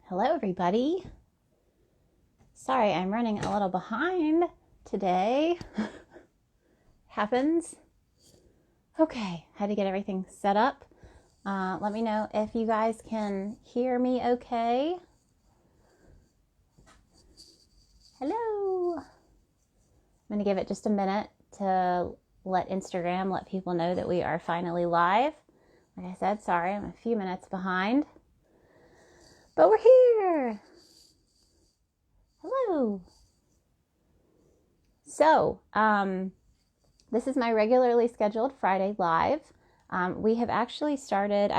Hello, everybody. Sorry, I'm running a little behind today. Happens. Okay, had to get everything set up. Let me know if you guys can hear me okay. Hello. I'm going to give it just a minute to let people know that we are finally live. Like I said, sorry, I'm a few minutes behind. But we're here. Hello. So, this is my regularly scheduled Friday live. I've actually started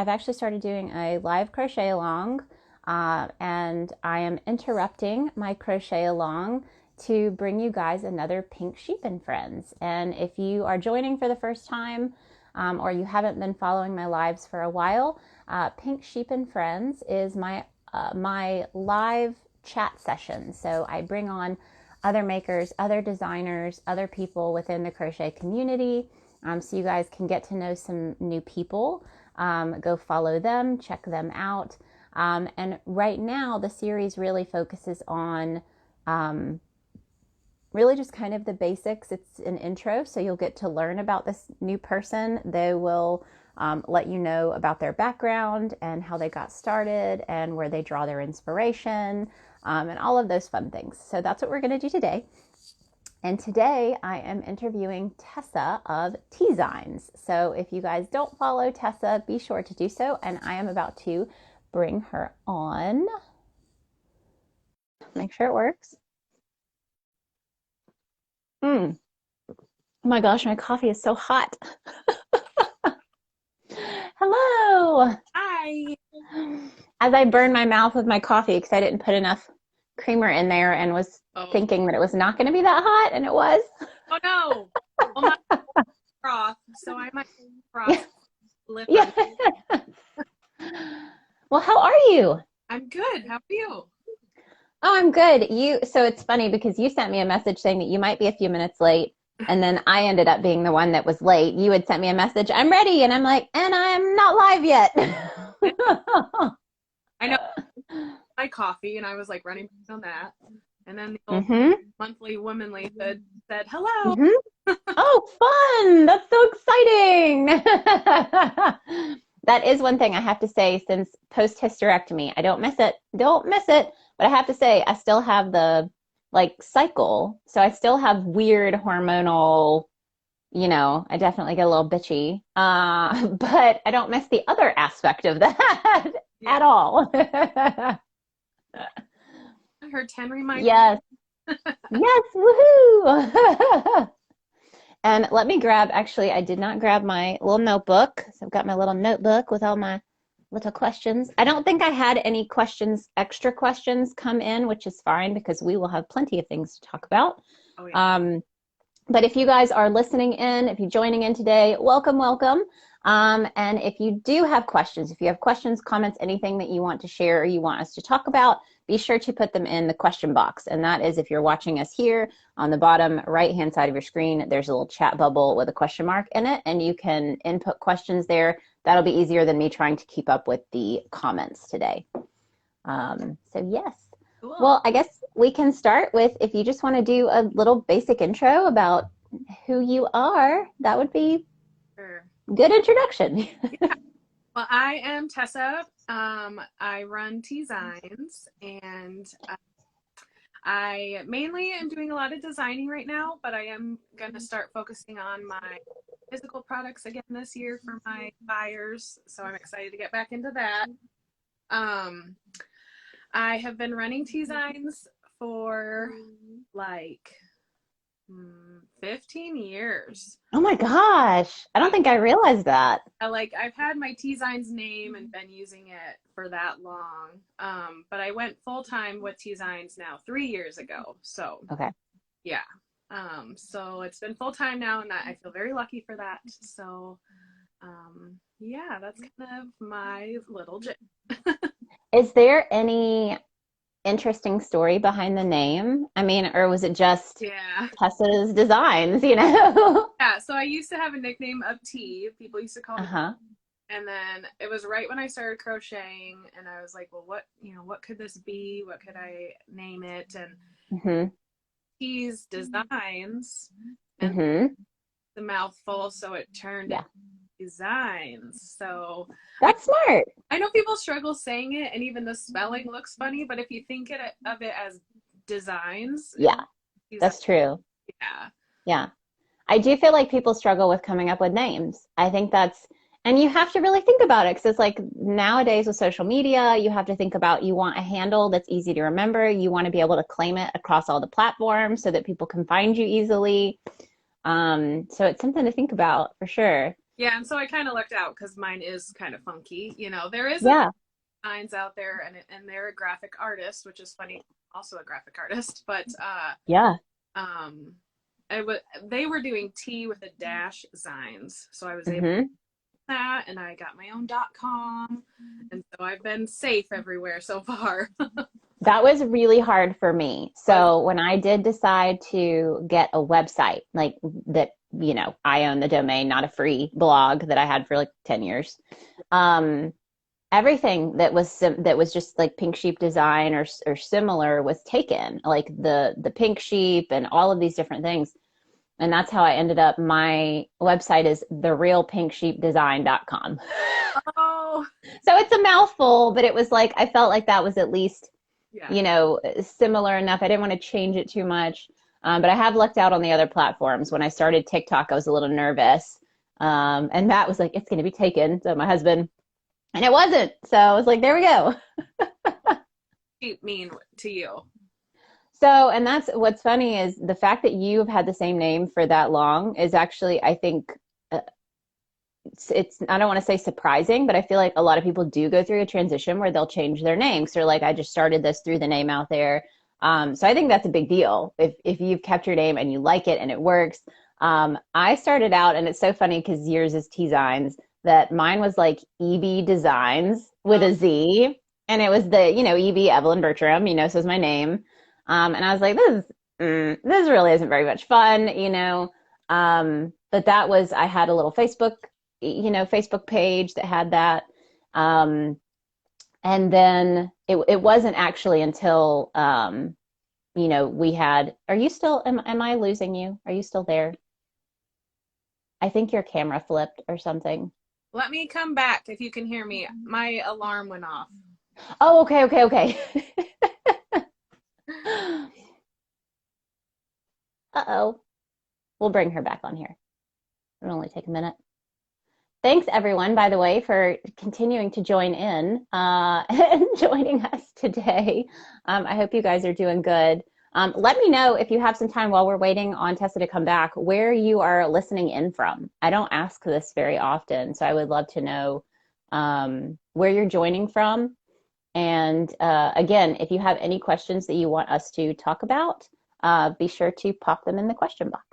doing a live crochet along, and I am interrupting my crochet along to bring you guys another Pink Sheep and Friends. And if you are joining for the first time, or you haven't been following my lives for a while, Pink Sheep and Friends is my live chat session. So I bring on other makers, other designers, other people within the crochet community, so you guys can get to know some new people. Go follow them, check them out. And right now the series really focuses on really just kind of the basics. It's an intro, so you'll get to learn about this new person. They will let you know about their background and how they got started and where they draw their inspiration, and all of those fun things. So that's what we're going to do today. And today I am interviewing Tessa of Tzigns. So if you guys don't follow Tessa, be sure to do so. And I am about to bring her on. Make sure it works. Oh my gosh, my coffee is so hot. Hello. Hi. As I burned my mouth with my coffee because I didn't put enough creamer in there and was thinking that it was not going to be that hot, and it was. Oh no. Well, my froth, so I might froth lip. Yeah. Well, how are you? I'm good. How are you? Oh, I'm good. So it's funny because you sent me a message saying that you might be a few minutes late, and then I ended up being the one that was late. You had sent me a message, I'm ready, and I'm like, and I'm not live yet. I know my coffee, and I was like running on that, and then the old monthly womanly said hello. Oh, fun! That's so exciting. That is one thing I have to say, since post-hysterectomy, I don't miss it. Don't miss it. But I have to say, I still have the cycle. So I still have weird hormonal, I definitely get a little bitchy. But I don't miss the other aspect of that at all. Her 10 reminder. Yes. Yes, woohoo! And let me actually, I did not grab my little notebook. So I've got my little notebook with all my little questions. I don't think I had any extra questions come in, which is fine because we will have plenty of things to talk about. Oh, yeah. But if you guys are listening in, if you're joining in today, welcome, welcome. And if you do have questions, if you have questions, comments, anything that you want to share or you want us to talk about, be sure to put them in the question box. And that is, if you're watching us here on the bottom right-hand side of your screen, there's a little chat bubble with a question mark in it, and you can input questions there. That'll be easier than me trying to keep up with the comments today. So yes. Cool. Well, I guess we can start with, if you just want to do a little basic intro about who you are, that would be sure. Good introduction. Yeah. Well, I am Tessa. I run Tzigns, and I mainly am doing a lot of designing right now, but I am going to start focusing on my physical products again this year for my buyers, so I'm excited to get back into that. I have been running Tzigns for 15 years. Oh my gosh. I don't think I realized that. I've had my Tzigns name and been using it for that long. But I went full-time with Tzigns now 3 years ago. So okay. Yeah. So it's been full-time now, and I feel very lucky for that. So yeah, that's kind of my little gem. Is there any interesting story behind the name? I mean, or was it just Tessa's Designs, Yeah, so I used to have a nickname of T. People used to call me And then it was right when I started crocheting, and I was like, well, what could this be? What could I name it? And Mm-hmm. T's Designs, and Mm-hmm. the mouthful, so it turned Yeah. into Designs. So I That's smart. I know people struggle saying it, and even the spelling looks funny, but if you think of it as designs, Yeah, design, that's true. yeah. Yeah. I do feel like people struggle with coming up with names. I think that's, and you have to really think about it because it's like nowadays with social media, you have to think about you want a handle that's easy to remember. You want to be able to claim it across all the platforms so that people can find you easily. So it's something to think about for sure. Yeah, and so I kind of lucked out because mine is kind of funky. There is a Yeah. designs out there, and they're a graphic artist, which is funny. Also a graphic artist, but Yeah. um, they were doing T with a dash signs, so I was able to Hmm. do that, and I got my own .com, and so I've been safe everywhere so far. That was really hard for me. Was So when I did decide to get a website, like that, I own the domain, not a free blog that I had for like 10 years. Um, Everything that was just like Pink Sheep design or similar was taken, like the Pink Sheep and all of these different things. And that's how I ended up. My website is therealpinksheepdesign.com. oh So it's a mouthful, but it was like I felt like that was at least yeah. similar enough. I didn't want to change it too much. But I have lucked out on the other platforms. When I started TikTok, I was a little nervous. And Matt was like, it's going to be taken. So my husband, and it wasn't. So I was like, there we go. Sheep mean to you? So, and that's what's funny is the fact that you've had the same name for that long is actually, I think, uh, I don't want to say surprising, but I feel like a lot of people do go through a transition where they'll change their name. So, like, I just started this, through the name out there. So I think that's a big deal if you've kept your name and you like it and it works. I started out, and it's so funny because yours is Tzigns, that mine was like EB Designs with Oh, a Z, and it was the EB Evelyn Bertram, so is my name. And I was like, this really isn't very much fun. But that was, I had a little Facebook page that had that. Um, and then it wasn't actually until, we had, are you still, am I losing you? Are you still there? I think your camera flipped or something. let me come back if you can hear me. My alarm went off. Oh, okay, okay, okay. Uh-oh. We'll bring her back on here. It'll only take a minute. Thanks, everyone, by the way, for continuing to join in and joining us today. I hope you guys are doing good. Let me know if you have some time while we're waiting on Tessa to come back, where you are listening in from. I don't ask this very often, so I would love to know where you're joining from. And again, if you have any questions that you want us to talk about, be sure to pop them in the question box.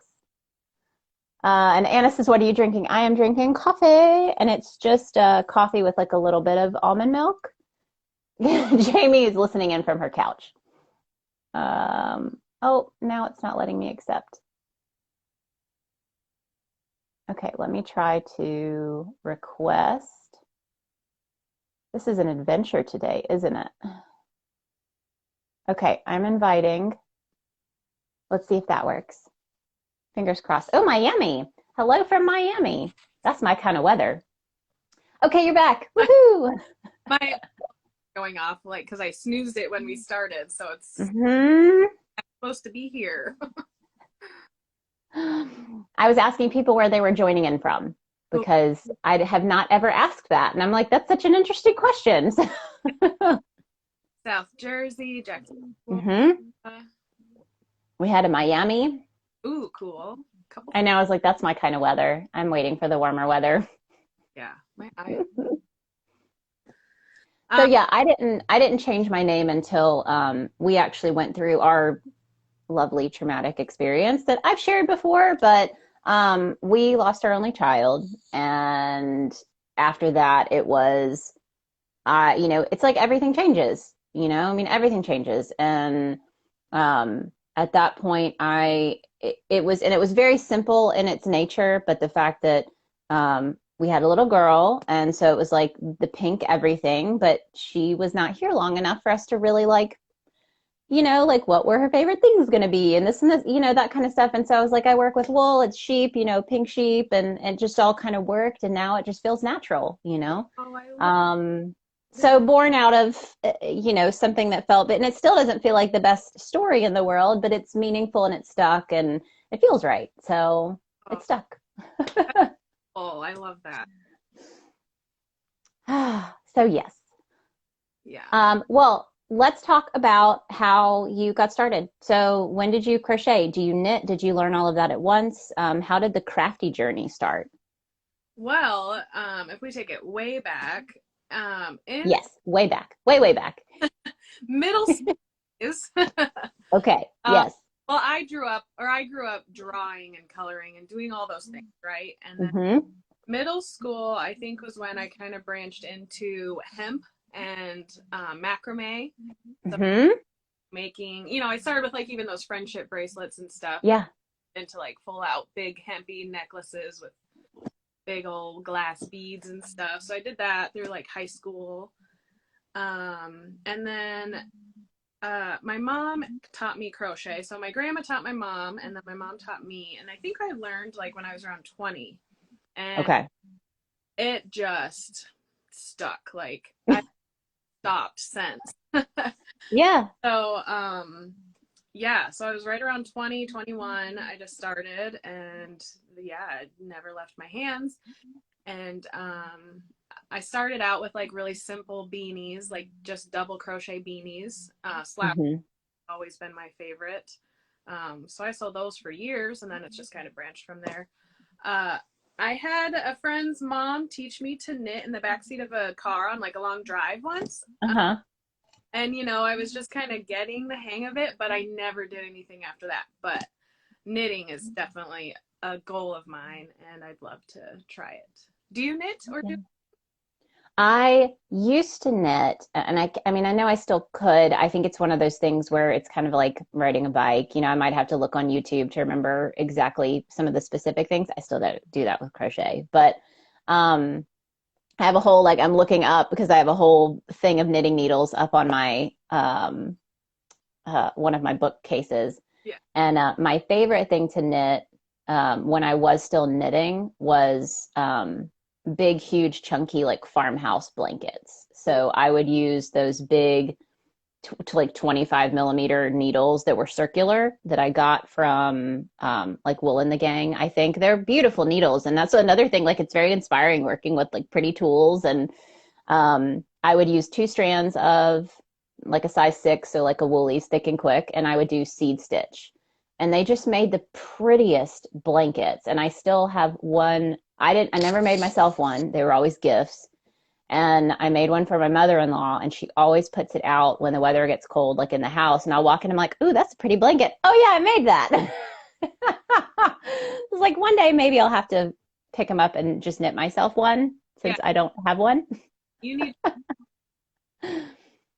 And Anna says, what are you drinking? I am drinking coffee, and it's just coffee with like a little bit of almond milk. Jamie is listening in from her couch. Oh, now it's not letting me accept. Okay, let me try to request. This is an adventure today, isn't it? Okay, I'm inviting. Let's see if that works. Fingers crossed. Oh, Miami. Hello from Miami. That's my kind of weather. Okay, you're back. Woohoo! My going off like because I snoozed it when we started, so it's Mm-hmm. supposed to be here. I was asking people where they were joining in from because I have not ever asked that. And I'm like, that's such an interesting question. South Jersey, Jackson. Mm-hmm. We had a Miami. Ooh, cool. Couple. I know. I was like, that's my kind of weather. I'm waiting for the warmer weather. Yeah, my eye. So yeah, I didn't change my name until we actually went through our lovely traumatic experience that I've shared before, but we lost our only child, and after that it was it's like everything changes, I mean, everything changes. And at that point it was very simple in its nature, but the fact that we had a little girl, and so it was like the pink everything, but she was not here long enough for us to really like, like what were her favorite things going to be and this, that kind of stuff. And so I was like, I work with wool, it's sheep, pink sheep, and it just all kind of worked. And now it just feels natural. Oh, I love Um, it. so born out of, something that felt, and it still doesn't feel like the best story in the world, but it's meaningful and it's stuck and it feels right. So Oh, it's stuck. oh, I love that. So yes. Yeah. Well, let's talk about how you got started. So when did you crochet? Do you knit? Did you learn all of that at once? How did the crafty journey start? Well, if we take it way back, in Yes, way back, way, way back. middle school, Okay, um, yes. well, I grew up drawing and coloring and doing all those things, right? And then Mm-hmm. middle school, I think, was when I kind of branched into hemp and macrame. So Mm-hmm. making, I started with like even those friendship bracelets and stuff, Yeah. into like full out big hempy necklaces with big old glass beads and stuff. So I did that through like high school. And then my mom taught me crochet. So my grandma taught my mom, and then my mom taught me. And I think I learned like when I was around 20. And Okay. it just stuck. Like I stopped since. Yeah. So, yeah, so I was right around 20, 21. I just started, and yeah, it never left my hands. And I started out with like really simple beanies, like just double crochet beanies. Slap Mm-hmm. always been my favorite. So I sold those for years, and then it's just kind of branched from there. Uh, I had a friend's mom teach me to knit in the backseat of a car on like a long drive once. Uh-huh. And I was just kind of getting the hang of it, but I never did anything after that. But knitting is definitely a goal of mine, and I'd love to try it. Do you knit or do? I used to knit, and I mean, I know I still could. I think it's one of those things where it's kind of like riding a bike. I might have to look on YouTube to remember exactly some of the specific things. I still don't do that with crochet, but um, I have a whole, like, I'm looking up because I have a whole thing of knitting needles up on my one of my bookcases. Yeah. And my favorite thing to knit when I was still knitting was big, huge, chunky, like farmhouse blankets. So I would use those big, to like 25 millimeter needles that were circular that I got from like Wool and the Gang. I think they're beautiful needles. And that's another thing, like it's very inspiring working with like pretty tools. And I would use 2 strands of like a size 6, so like a Woolies thick and quick, and I would do seed stitch. And they just made the prettiest blankets. And I still have one. I never made myself one. They were always gifts. And I made one for my mother-in-law, and she always puts it out when the weather gets cold, like in the house. And I'll walk in, I'm like, ooh, that's a pretty blanket. Oh yeah, I made that. It's like one day maybe I'll have to pick them up and just knit myself one Yeah, since I don't have one. you need.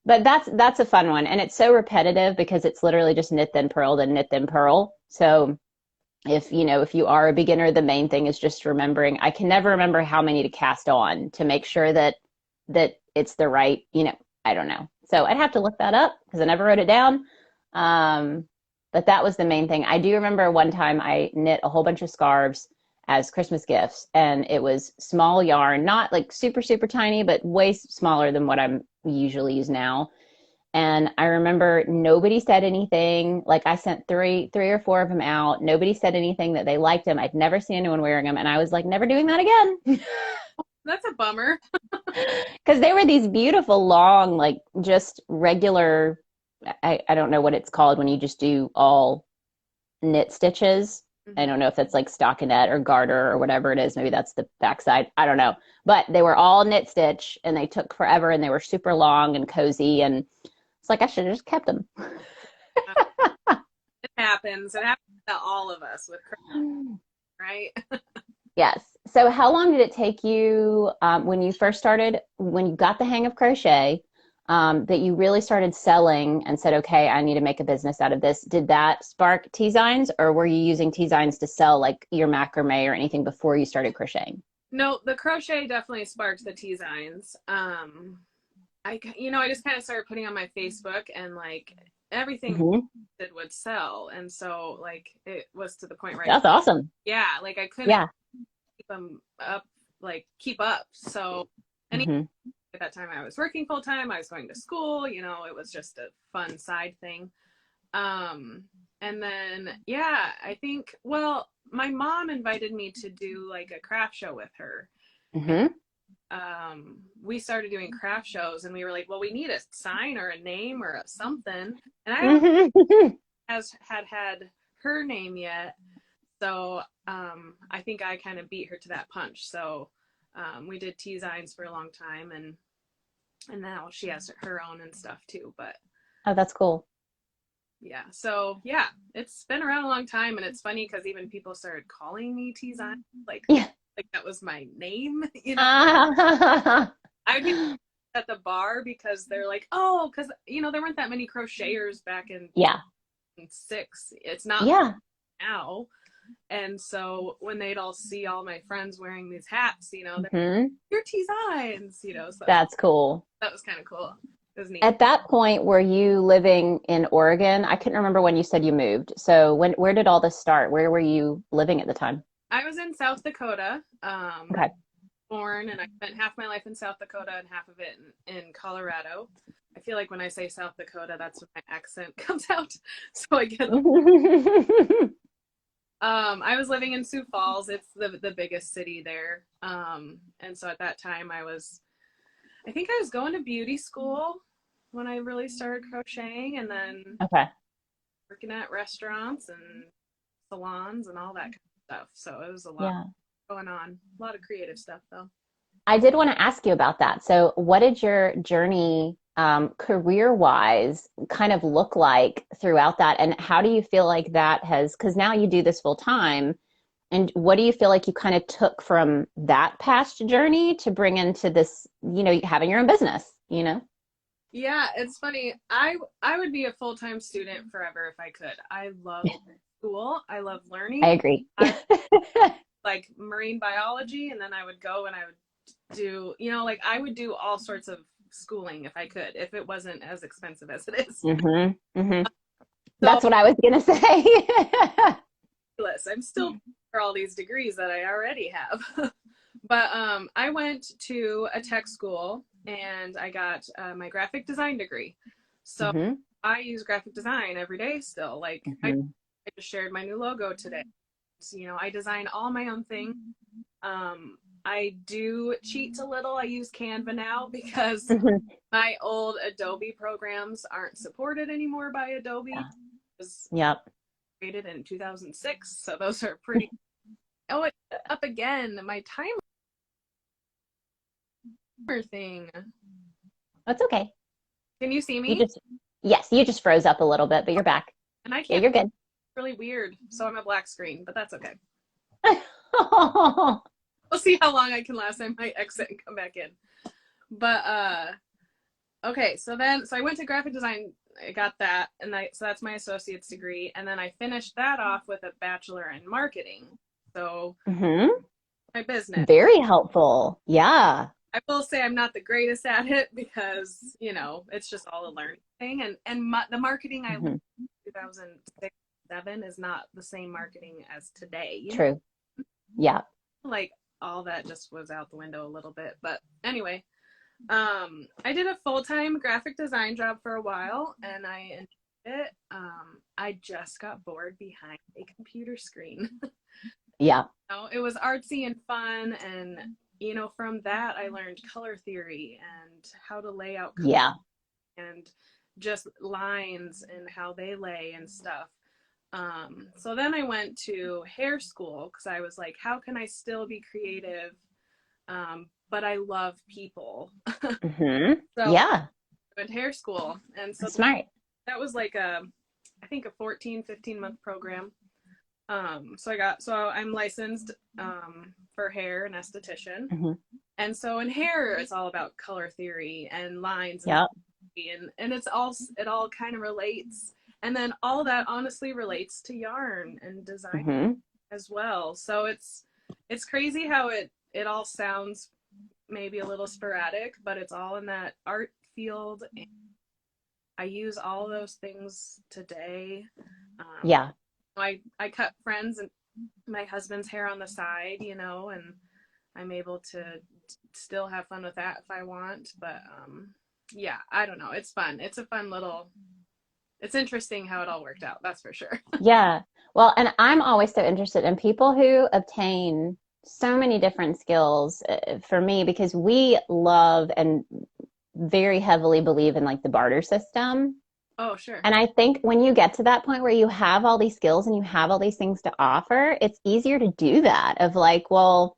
But that's a fun one, and it's so repetitive because it's literally just knit then purl then knit then purl. So if you are a beginner, the main thing is just remembering. I can never remember how many to cast on to make sure that it's the right, I don't know. So I'd have to look that up because I never wrote it down. But that was the main thing. I do remember one time I knit a whole bunch of scarves as Christmas gifts, and it was small yarn, not like super, super tiny, but way smaller than what I'm usually use now. And I remember nobody said anything. Like I sent three or four of them out. Nobody said anything that they liked them. I'd never seen anyone wearing them. And I was like, never doing that again. That's a bummer. Because they were these beautiful, long, like just regular, I don't know what it's called when you just do all knit stitches. I Mhm. don't know if that's like stockinette or garter or whatever it is. Maybe that's the backside. I don't know. But they were all knit stitch and they took forever and they were super long and cozy. And it's like I should have just kept them. It happens. It happens to all of us with right? Yes. So how long did it take you when you first started, when you got the hang of crochet, that you really started selling and said, okay, I need to make a business out of this? Did that spark Tzigns, or were you using Tzigns to sell like your macrame or anything before you started crocheting? No, the crochet definitely sparked the Tzigns. I just kind of started putting on my Facebook, and like everything Hmm. that would sell, and so like it was to the point where That's awesome. yeah, like I couldn't Yeah. keep them up, like keep up. So any Hmm. at that time I was working full time, I was going to school, it was just a fun side thing. Um, and then yeah, I think my mom invited me to do like a craft show with her. Hmm. We started doing craft shows, and we were like, well, we need a sign or a name or something. And I don't Hmm. had her name yet. So I think I kind of beat her to that punch. So we did Tzigns for a long time, and now she has her own and stuff too. But Oh, that's cool. yeah, so yeah, it's been around a long time, and it's funny because even people started calling me Tzigns, like Yeah. that was my name. Ah. I would get at the bar because they're like, oh, because there weren't that many crocheters back in Yeah. 6. It's not Yeah. now. And so when they'd all see all my friends wearing these hats, they're Hmm. you're Tzigns, so That's cool. that was kind of cool. It was neat. At that point, were you living in Oregon? I couldn't remember when you said you moved. So where did all this start? Where were you living at the time? I was in South Dakota, Okay. born, and I spent half my life in South Dakota and half of it in Colorado. I feel like when I say South Dakota, that's when my accent comes out. So I get I was living in Sioux Falls. It's the biggest city there. And so at that time I think I was going to beauty school when I really started crocheting, and then Okay. working at restaurants and salons and all that kind of stuff. So it was a lot Yeah. going on. A lot of creative stuff though. I did want to ask you about that. So, what did your journey, career-wise, kind of look like throughout that? And how do you feel like that has, because now you do this full time, and what do you feel like you kind of took from that past journey to bring into this, having your own business? Yeah, it's funny. I would be a full-time student forever if I could. I love school. I love learning. I agree. I like marine biology, and then I would go and I would do, like I would do all sorts of schooling if I could, if it wasn't as expensive as it is. Hmm. Hmm. So That's what I was gonna say. I'm still for all these degrees that I already have. But I went to a tech school, and I got my graphic design degree. So Hmm. I use graphic design every day still. Like I Hmm. just shared my new logo today. So, I design all my own things. I do cheat a little. I use Canva now because Hmm. my old Adobe programs aren't supported anymore by Adobe. It was Yep. created in 2006, so those are pretty. Oh, it's up again. My timer thing. That's okay. Can you see You me? just, yes, you just froze up a little bit, but you're back. And I Yeah, can't. you're good. Really weird. So I'm a black screen, but that's okay. Oh. We'll see how long I can last. I might exit and come back in. But okay, so I went to graphic design. I got that, and so that's my associate's degree, and then I finished that off with a bachelor in marketing. So Hmm. my business. Very helpful. Yeah. I will say I'm not the greatest at it because it's just all a learning thing, and the marketing I learned Hmm. in 2006, 2007 is not the same marketing as today. True. Yeah. Like all that just was out the window a little bit. But anyway, I did a full-time graphic design job for a while, and I enjoyed it. I just got bored behind a computer screen. Yeah. It was artsy and fun, and from that I learned color theory and how to lay out color Yeah. and just lines and how they lay and stuff. So then I went to hair school because I was like, how can I still be creative, but I love people. Hmm. So Yeah. I went to hair school, and so That's smart. that was like I think a 14-15 month program. So I'm licensed for hair and esthetician. Hmm. And so in hair, it's all about color theory and lines Yep. and it all kind of relates. And then all that honestly relates to yarn and design Hmm. as well. So it's crazy how it all sounds maybe a little sporadic, but it's all in that art field. And I use all those things today. Yeah. I cut friends and my husband's hair on the side, you know, and I'm able to still have fun with that if I want. But yeah, I don't know. It's fun. It's a fun little, it's interesting how it all worked out. That's for sure. Yeah. Well, and I'm always so interested in people who obtain so many different skills for me, because we love and very heavily believe in like the barter system. Oh, sure. And I think when you get to that point where you have all these skills and you have all these things to offer, it's easier to do that of like, well,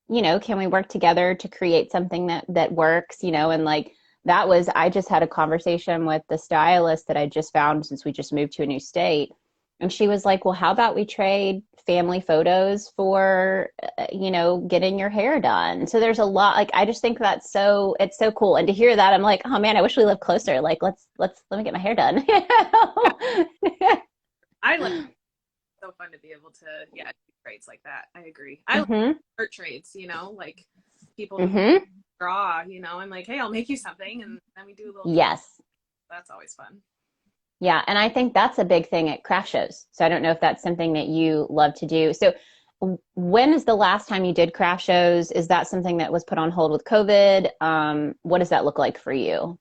can we work together to create something that works, and like that was, I just had a conversation with the stylist that I just found since we just moved to a new state. And she was like, well, how about we trade family photos for, getting your hair done? So there's a lot, like, I just think it's so cool. And to hear that, I'm like, oh man, I wish we lived closer. Like, let me get my hair done. I like so fun to be able to do trades like that. I agree. I like art trades, like people draw, I'm like, hey, I'll make you something, and then we do a little yes. That's always fun. Yeah, and I think that's a big thing at craft shows. So I don't know if that's something that you love to do. So when is the last time you did craft shows? Is that something that was put on hold with COVID? What does that look like for you?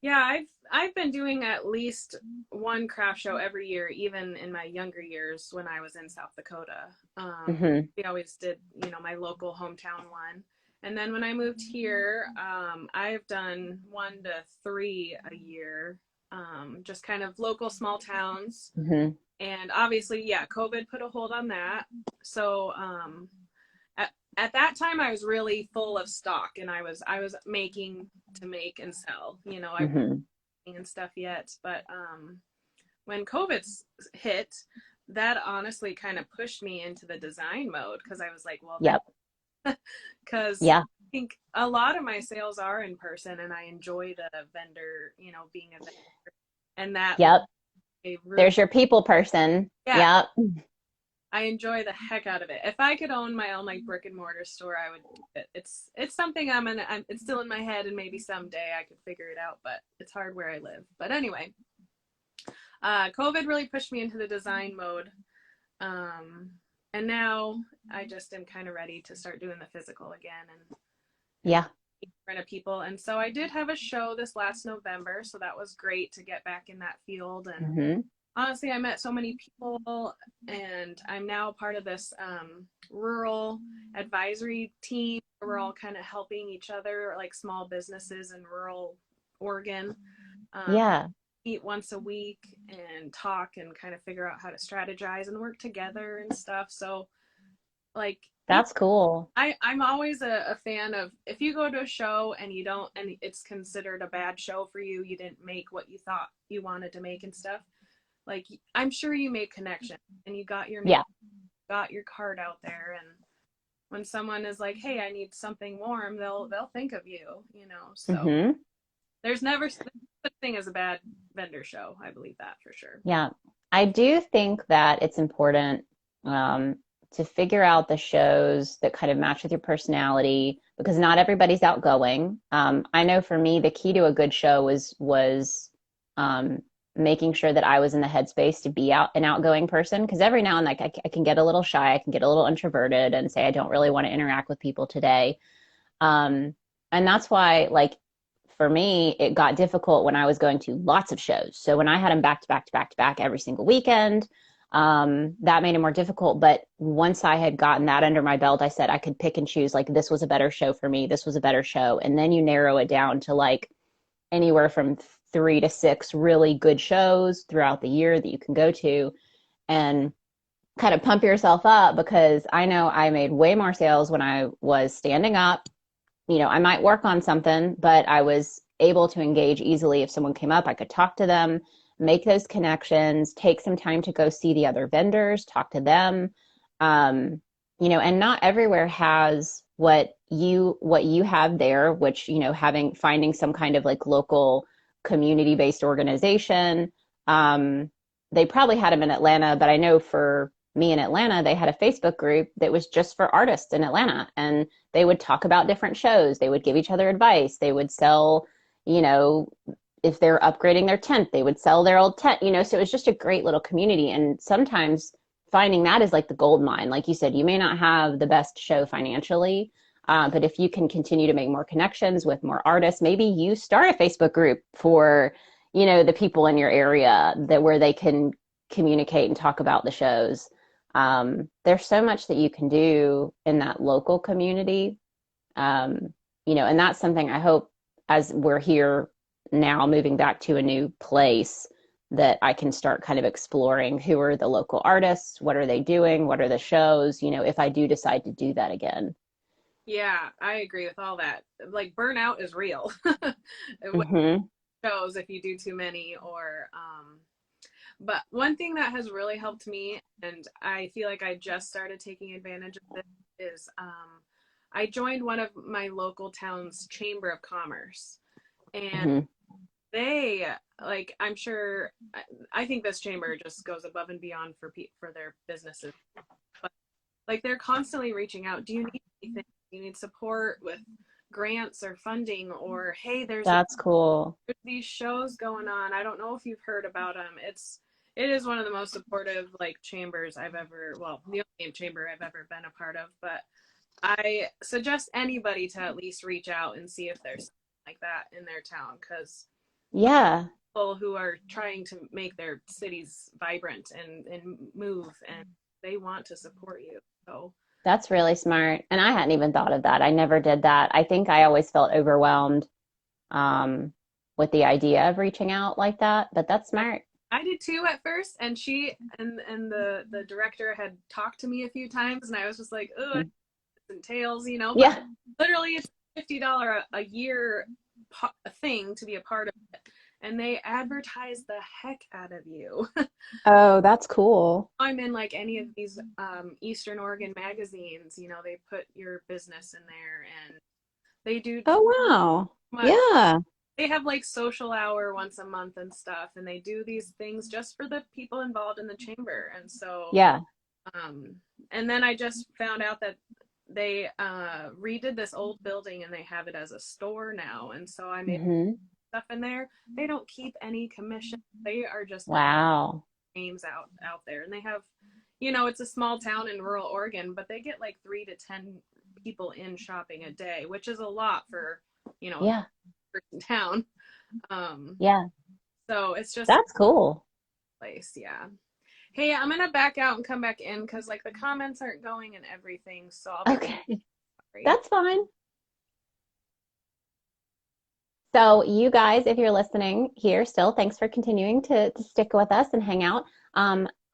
Yeah, I've been doing at least one craft show every year, even in my younger years when I was in South Dakota. We always did, my local hometown one. And then when I moved here, I've done 1 to 3 a year, just kind of local small towns. And obviously, yeah, COVID put a hold on that. So at that time, I was really full of stock, and I was making to make and sell. I wasn't and stuff yet, but when COVID hit, that honestly kind of pushed me into the design mode, because I was like, well, yep, because I think a lot of my sales are in person, and I enjoy the vendor, being a vendor, and that there's your people person. Yeah. Yep. I enjoy the heck out of it. If I could own my own like brick and mortar store, I would do it. It's something it's still in my head, and maybe someday I could figure it out, but it's hard where I live. But anyway, COVID really pushed me into the design mode. And now I just am kind of ready to start doing the physical again, and in front of people. And so I did have a show this last November, so that was great to get back in that field. And honestly, I met so many people, and I'm now part of this rural advisory team where we're all kind of helping each other, like small businesses in rural Oregon. Meet once a week and talk and kind of figure out how to strategize and work together and stuff. So like, that's cool. I'm always a fan of, if you go to a show and you don't, and it's considered a bad show for you, you didn't make what you thought you wanted to make and stuff. Like, I'm sure you made connection, and you got your name, got your card out there, and when someone is like, hey, I need something warm, they'll think of you, so there's never such thing as a bad vendor show. I believe that for sure. Yeah, I do think that it's important to figure out the shows that kind of match with your personality, because not everybody's outgoing. I know for me, the key to a good show was making sure that I was in the headspace to be an outgoing person, because every now and then I can get a little shy, I can get a little introverted and say I don't really want to interact with people today. And that's why, like, for me, it got difficult when I was going to lots of shows. So when I had them back to back to back to back every single weekend, that made it more difficult. But once I had gotten that under my belt, I said I could pick and choose, like, this was a better show for me, this was a better show. And then you narrow it down to like anywhere from 3 to 6 really good shows throughout the year that you can go to, and kind of pump yourself up, because I know I made way more sales when I was standing up. I might work on something, but I was able to engage easily. If someone came up, I could talk to them, make those connections, take some time to go see the other vendors, talk to them. And not everywhere has what you have there, which, finding some kind of like local community-based organization. They probably had them in Atlanta, but I know for me in Atlanta, they had a Facebook group that was just for artists in Atlanta. And they would talk about different shows. They would give each other advice. They would sell, you know, if they're upgrading their tent, they would sell their old tent, you know, so it was just a great little community. And sometimes finding that is like the gold mine. Like you said, you may not have the best show financially, but if you can continue to make more connections with more artists, maybe you start a Facebook group for, you know, the people in your area that where they can communicate and talk about the shows. There's so much that you can do in that local community. You know, and that's something I hope as we're here now moving back to a new place that I can start kind of exploring who are the local artists, what are they doing, what are the shows, you know, if I do decide to do that again. Yeah, I agree with all that. Like burnout is real. It Mm-hmm. shows if you do too many or but one thing that has really helped me, and I feel like I just started taking advantage of this, is I joined one of my local town's chamber of commerce, and Mm-hmm. they like I'm sure I think this chamber just goes above and beyond for their businesses, but like they're constantly reaching out. Do you need anything? Do you need support with grants or funding? Or hey, That's cool. there's these shows going on. I don't know if you've heard about them. It is one of the most supportive like chambers I've ever, well, the only chamber I've ever been a part of, but I suggest anybody to at least reach out and see if there's something like that in their town, because Yeah, people who are trying to make their cities vibrant and move, and they want to support you. So that's really smart. And I hadn't even thought of that. I never did that. I think I always felt overwhelmed um, with the idea of reaching out like that, but that's smart. I did too at first, and she and the director had talked to me a few times, and I was just like, oh, it entails, you know, but Yeah. literally it's $50 a year thing to be a part of it, and they advertise the heck out of you. Oh, that's cool. I'm in like any of these Eastern Oregon magazines, you know, they put your business in there, and they do Oh, wow. much. Yeah. They have like social hour once a month and stuff, and they do these things just for the people involved in the chamber. And so Yeah. um and then I just found out that they redid this old building and they have it as a store now, and so I made Hmm. stuff in there. They don't keep any commission. They are just Wow. names out there, and they have, you know, it's a small town in rural Oregon, but they get like 3 to 10 people in shopping a day, which is a lot for, you know, a Yeah. person town. um Yeah. so it's just a That's cool. place. Yeah. Hey, I'm gonna back out and come back in because like the comments aren't going and everything, so I'll be Okay. sorry. That's fine. So, you guys, if you're listening here still, thanks for continuing to stick with us and hang out.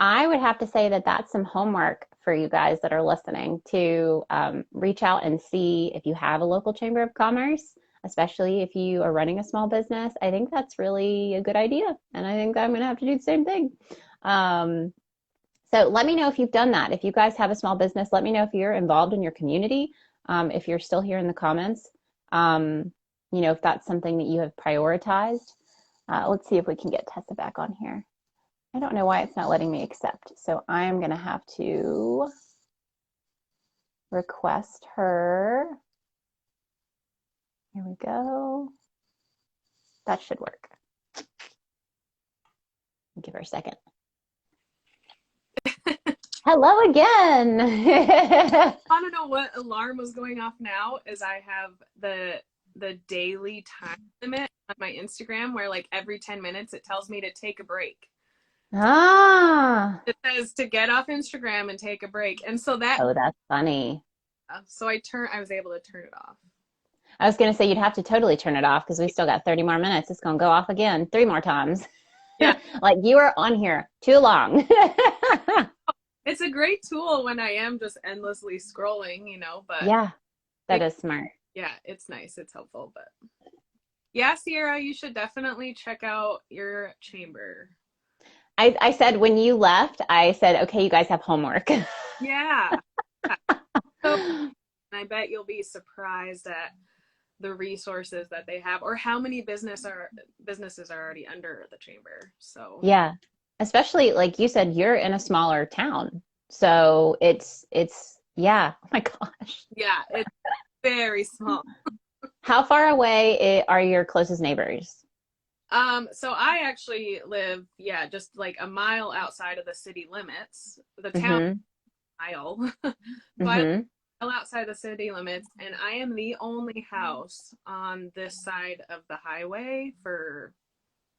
I would have to say that that's some homework for you guys that are listening to reach out and see if you have a local chamber of commerce, especially if you are running a small business. I think that's really a good idea. And I think I'm going to have to do the same thing. Um, so let me know if you've done that. If you guys have a small business, let me know if you're involved in your community. If you're still here in the comments, you know, if that's something that you have prioritized. Let's see if we can get Tessa back on here. I don't know why it's not letting me accept. So I am going to have to request her. Here we go. That should work. Give her a second. Hello again. I want to know what alarm was going off now is I have the daily time limit on my Instagram where like every 10 minutes it tells me to take a break. Ah. It says to get off Instagram and take a break. And so that Oh, that's funny. so I was able to turn it off. I was going to say you'd have to totally turn it off because we still got 30 more minutes. It's going to go off again 3 more times. Yeah. Like you are on here too long. It's a great tool when I am just endlessly scrolling, you know, but Yeah, that is smart. yeah, it's nice. It's helpful, but yeah, Sierra, you should definitely check out your chamber. I said when you left, I said, okay, you guys have homework. Yeah. So, and I bet you'll be surprised at the resources that they have or how many businesses are already under the chamber. So Yeah, especially like you said, you're in a smaller town. So yeah. Oh my gosh. Yeah, it's very small. How far away are your closest neighbors? So I actually live, yeah, just like a mile outside of the city limits. The town Mm-hmm. mile. So I live Mm-hmm. a mile outside the city limits, and I am the only house on this side of the highway for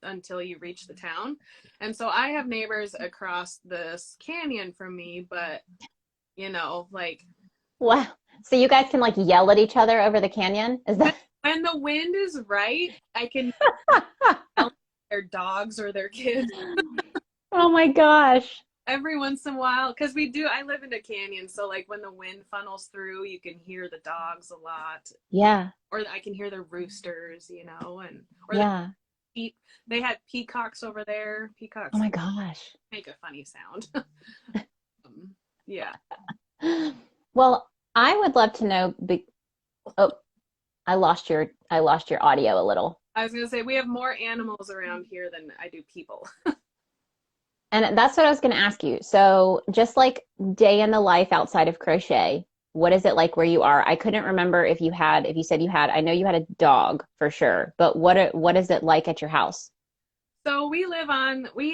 until you reach the town. And so I have neighbors across this canyon from me, but like Wow. So you guys can like yell at each other over the canyon? Is when that? when the wind is right, I can yell at their dogs or their kids Oh my gosh. every once in a while because I live in a canyon, so like when the wind funnels through you can hear the dogs a lot, Yeah. or I can hear the roosters, and or Yeah. they had peacocks over there. Oh Peacocks my gosh. make a funny sound. Yeah. Well, I would love to know. Oh, I lost your audio a little. I was gonna say we have more animals around here than I do people. And that's what I was going to ask you. So, just like day in the life outside of crochet, what is it like where you are? I couldn't remember if you said you had, I know you had a dog for sure, but what is it like at your house? So we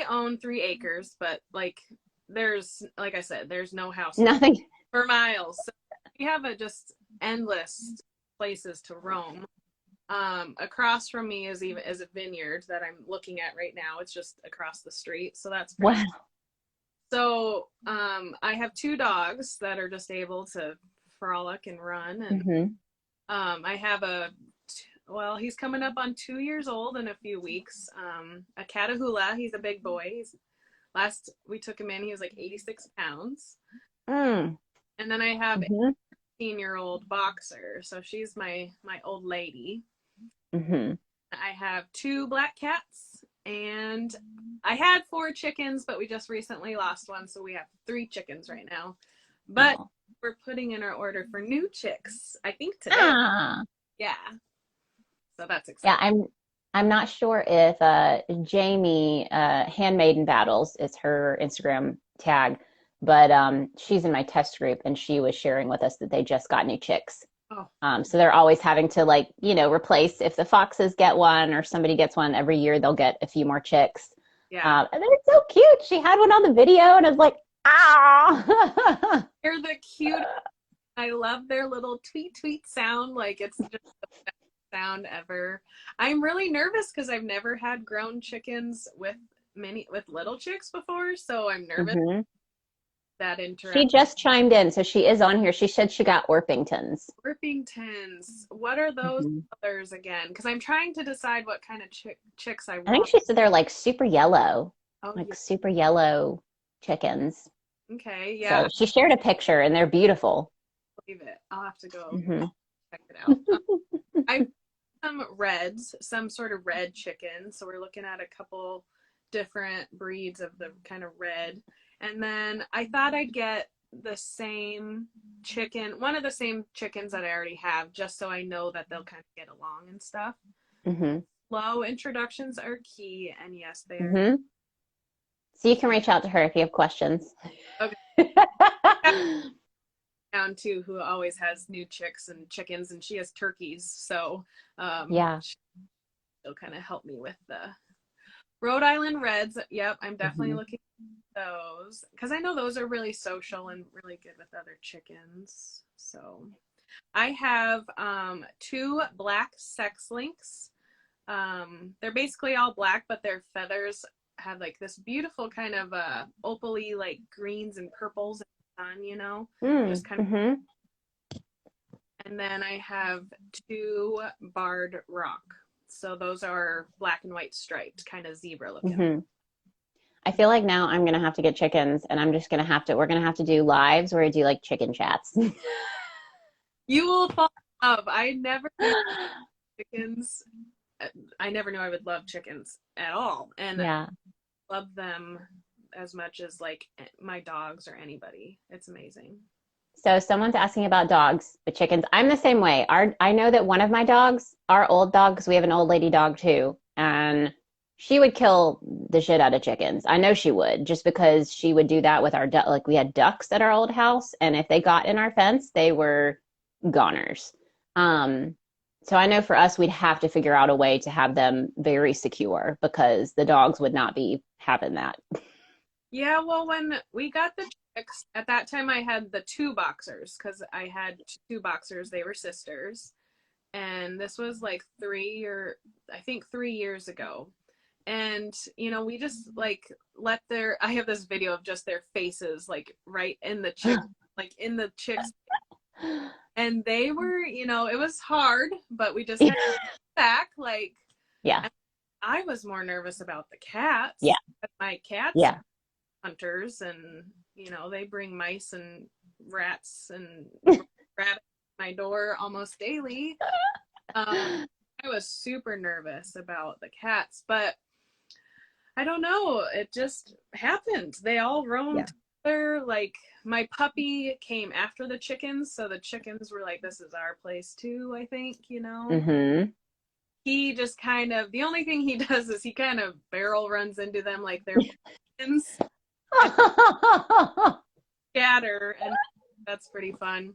own 3 acres, but like I said, there's no houses Nothing. for miles. So we have just endless places to roam. Across from me is a vineyard that I'm looking at right now. It's just across the street, so that's pretty. Wow. So I have 2 dogs that are just able to frolic and run, and Hmm. I have well, he's coming up on 2 years old in a few weeks. A Catahoula. He's a big boy. Last we took him in, he was like 86 pounds. Mm. And then I have a Hmm. 15-year-old boxer. So she's my old lady. Hmm. I have 2 black cats, and I had 4 chickens, but we just recently lost one, so we have 3 chickens right now. But Oh. we're putting in our order for new chicks, I think today. Ah. Yeah. So that's Yeah, exciting. I'm not sure if Jamie Handmaiden Battles is her Instagram tag, but she's in my test group and she was sharing with us that they just got new chicks. Oh, So they're always having to like, replace if the foxes get one or somebody gets one every year, they'll get a few more chicks. yeah. And they're so cute. She had one on the video and I was like, ah. They're the cute. I love their little tweet tweet sound. Like it's just the best sound ever. I'm really nervous because I've never had grown chickens with little chicks before, so I'm nervous Hmm. that She interact. just chimed in, so she is on here. She said she got Orpingtons. Orpingtons. What are those Hmm. colors again? Because I'm trying to decide what kind of chicks I I think want. she said they're Oh like yeah. super yellow chickens. Okay. So Yeah. she shared a picture and they're beautiful. Believe it. I'll have to go Hmm. check it out. I some reds, some sort of red chicken. So we're looking at a couple different breeds of the kind of red. And then I thought I'd get the same chicken, one of the same chickens that I already have, just so I know that they'll kind of get along and stuff. Hmm. Slow introductions are key, and yes, they are. Hmm. So you can reach out to her if you have questions. Okay. Down too, who always has new chicks and chickens, and she has turkeys, so Yeah. she'll kind of help me with the Rhode Island Reds. Yep, I'm definitely Hmm. looking at those because I know those are really social and really good with other chickens. So I have 2 black sex links. They're basically all black, but their feathers have like this beautiful kind of opally like greens and purples and sun, just kind of. Mm-hmm. And then I have 2 barred rock. So those are black and white striped, kind of zebra looking. Hmm. I feel like now I'm gonna have to get chickens, and I'm just gonna have to. We're gonna have to do lives where I do like chicken chats. You will fall in love. I never knew chickens. I never knew I would love chickens at all, and Yeah. love them as much as like my dogs or anybody. It's amazing. So someone's asking about dogs, but chickens. I'm the same way. I know that one of my dogs, our old dog, because we have an old lady dog too, and she would kill the shit out of chickens. I know she would, just because she would do that with our duck. Like we had ducks at our old house, and if they got in our fence, they were goners. Um, so I know for us, we'd have to figure out a way to have them very secure because the dogs would not be having that. Yeah, well, when we got the chicks, at that time I had the two boxers because I had two boxers. They were sisters. And this was like I think 3 years ago. And, we just like I have this video of just their faces, like right in the chick, like in the chicks. And they were, it was hard, but we just had to back. Like, Yeah. I was more nervous about the cats. Yeah. My cats Yeah. are hunters, and, they bring mice and rats and rabbits at my door almost daily. I was super nervous about the cats, but I don't know. It just happened. They all roamed together. Like my puppy came after the chickens, so the chickens were like, "This is our place too." I think Mm-hmm. He just kind of the only thing he does is he kind of barrel runs into them like they're chickens, scatter, and that's pretty fun.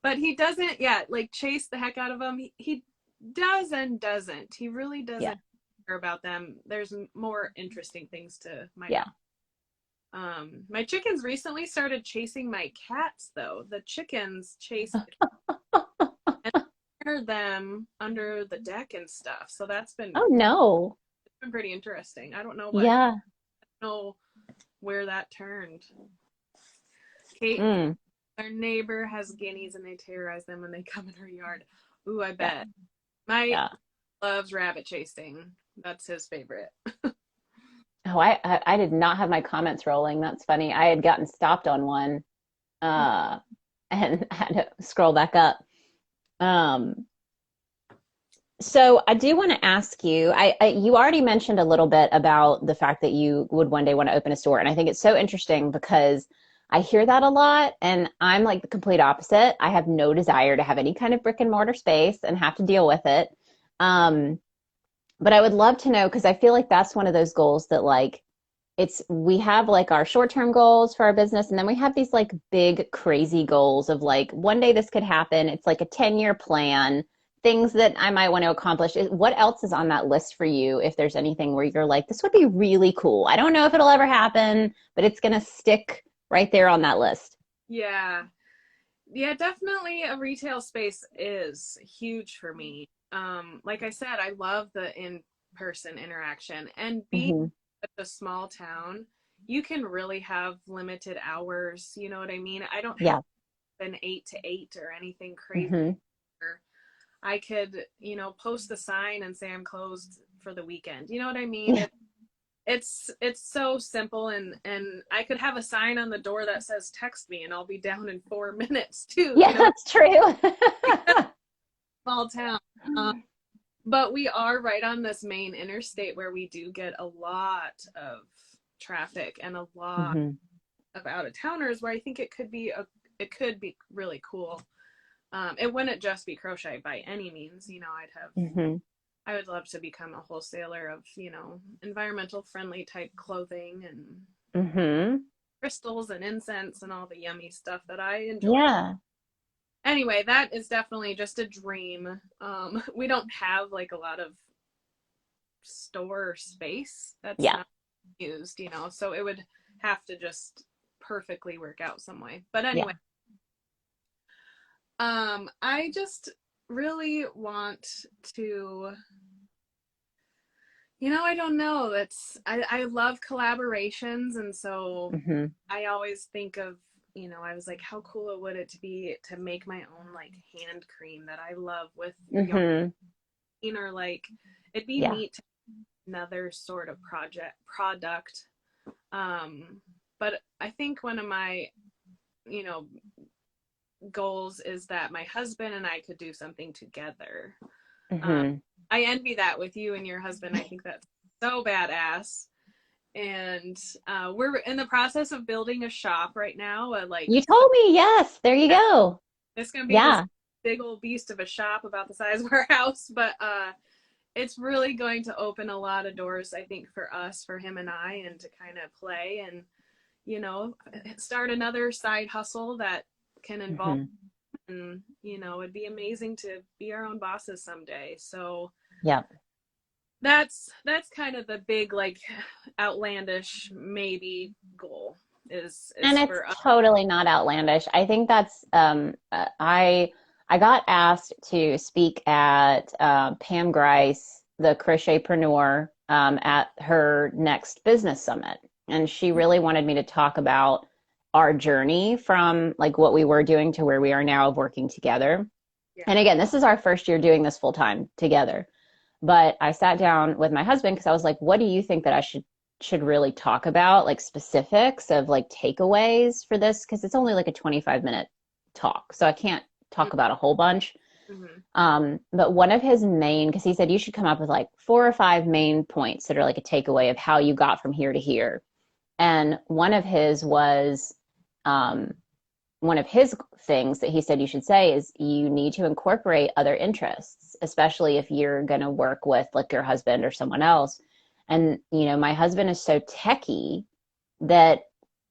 But he doesn't yet like chase the heck out of them. He does and doesn't. He really doesn't care about them. There's more interesting things to my chickens recently started chasing my cats though. The chickens chase and them under the deck and stuff. So that's been pretty interesting. I don't know what I don't know where that turned. Kate, our neighbor has guineas and they terrorize them when they come in her yard. Ooh, I bet. My loves rabbit chasing. That's his favorite. Oh, I did not have my comments rolling. That's funny. I had gotten stopped on one and had to scroll back up. So I do want to ask you, you already mentioned a little bit about the fact that you would one day want to open a store. And I think it's so interesting because I hear that a lot and I'm like the complete opposite. I have no desire to have any kind of brick and mortar space and have to deal with it. But I would love to know, because I feel like that's one of those goals that like we have like our short-term goals for our business, and then we have these like big crazy goals of like one day this could happen. It's like a 10-year plan, things that I might want to accomplish. What else is on that list for you if there's anything where you're like, this would be really cool. I don't know if it'll ever happen, but it's going to stick right there on that list. Yeah. Yeah, definitely a retail space is huge for me. Like I said, I love the in-person interaction, and being such a small town, you can really have limited hours. You know what I mean? I don't have an 8 to 8 or anything crazy. I could, post a sign and say I'm closed for the weekend. You know what I mean? It's so simple, and I could have a sign on the door that says text me and I'll be down in 4 minutes too. Yeah, that's true. Small town. But we are right on this main interstate where we do get a lot of traffic and a lot of out-of-towners, where I think it could be really cool. It wouldn't just be crochet by any means. I would love to become a wholesaler of, environmental friendly type clothing and crystals and incense and all the yummy stuff that I enjoy. Yeah. Anyway, that is definitely just a dream. We don't have like a lot of store space that's not used, so it would have to just perfectly work out some way. But anyway, I just really want to, I don't know. I love collaborations. And so I always think of, I was like, how cool would it be to make my own like hand cream that I love with yarn, or like, it'd be neat to another sort of product. But I think one of my, goals is that my husband and I could do something together. I envy that with you and your husband. I think that's so badass. And we're in the process of building a shop right now. You told me, yes. There you go. It's gonna be this big old beast of a shop about the size of our house, but it's really going to open a lot of doors, I think, for us, for him and I, and to kind of play and, you know, start another side hustle that can involve, Hmm. and, you know, it'd be amazing to be our own bosses someday. So Yep. that's kind of the big, like, outlandish maybe And is it's for us. totally not outlandish. I think that's I got asked to speak at Pam Grice, the crochetpreneur, at her next business summit, and she really wanted me to talk about our journey from like what we were doing to where we are now of working together. Yeah. And again, this is our first year doing this full time together. But I sat down with my husband because I was like, what do you think that I should really talk about, like specifics of like takeaways for this? Because it's only like a 25-minute talk. So I can't talk about a whole bunch. Mm-hmm. But one of his main, because he said you should come up with like 4 or 5 main points that are like a takeaway of how you got from here to here. And one of his was um, one of his things that he said you should say is you need to incorporate other interests, especially if you're going to work with like your husband or someone else. And, you know, my husband is so techie that,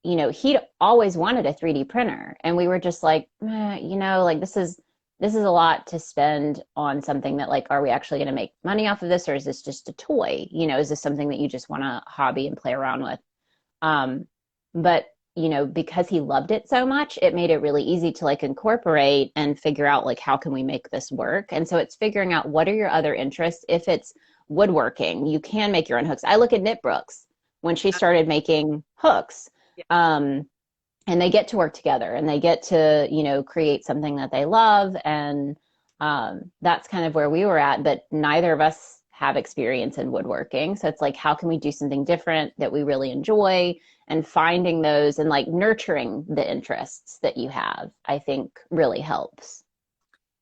you know, he'd always wanted a 3D printer. And we were just like, you know, like this is a lot to spend on something that like, are we actually going to make money off of this? Or is this just a toy? You know, is this something that you just want to hobby and play around with? Um, but you know, because he loved it so much, it made it really easy to like incorporate and figure out like how can we make this work. And so it's figuring out what are your other interests. If it's woodworking, you can make your own hooks. I look at Knit Brooks when she started making hooks. Yeah. And they get to work together and they get to, you know, create something that they love. And that's kind of where we were at, but neither of us have experience in woodworking. So it's like, how can we do something different that we really enjoy? And finding those and like nurturing the interests that you have, I think really helps.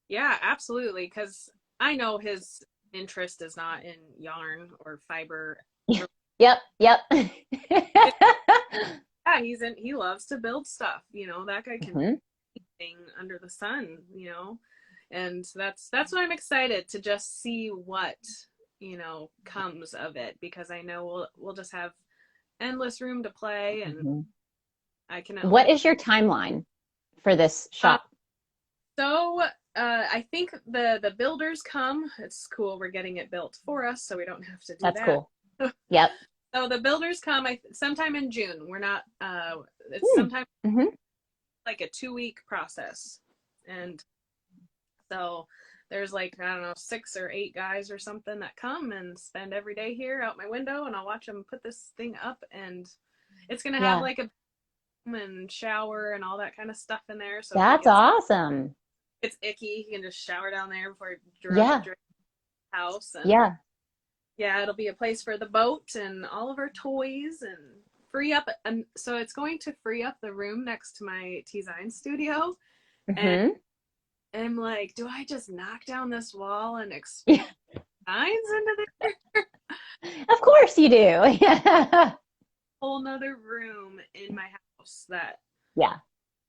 Yeah, absolutely. Because I know his interest is not in yarn or fiber. Yep, yep. Yeah, he loves to build stuff. You know, that guy can do Hmm. anything under the sun, you know. And that's what I'm excited to just see what, you know, comes of it, because I know we'll just have endless room to play, and Hmm. I can at What least is your timeline for this um, shop? so I think the builders come. It's cool. We're getting it built for us, so we don't have to do That's that. cool. Yep. So the builders come sometime in June. We're not. It's sometime Mm-hmm. like a 2-week process, and so there's like, I don't know, 6 or 8 guys or something that come and spend every day here out my window, and I'll watch them put this thing up, and it's gonna have Yeah. like a bathroom and shower and all that kind of stuff in there. So if he That's awesome. gets icky, he can just shower down there before he Yeah. drives the house. And Yeah. yeah, it'll be a place for the boat and all of our toys, and free up. And so it's going to free up the room next to my Tzigns studio. And Hmm. I'm like, do I just knock down this wall and expand signs into there? Of course you do. Yeah. Whole nother room in my house that Yeah.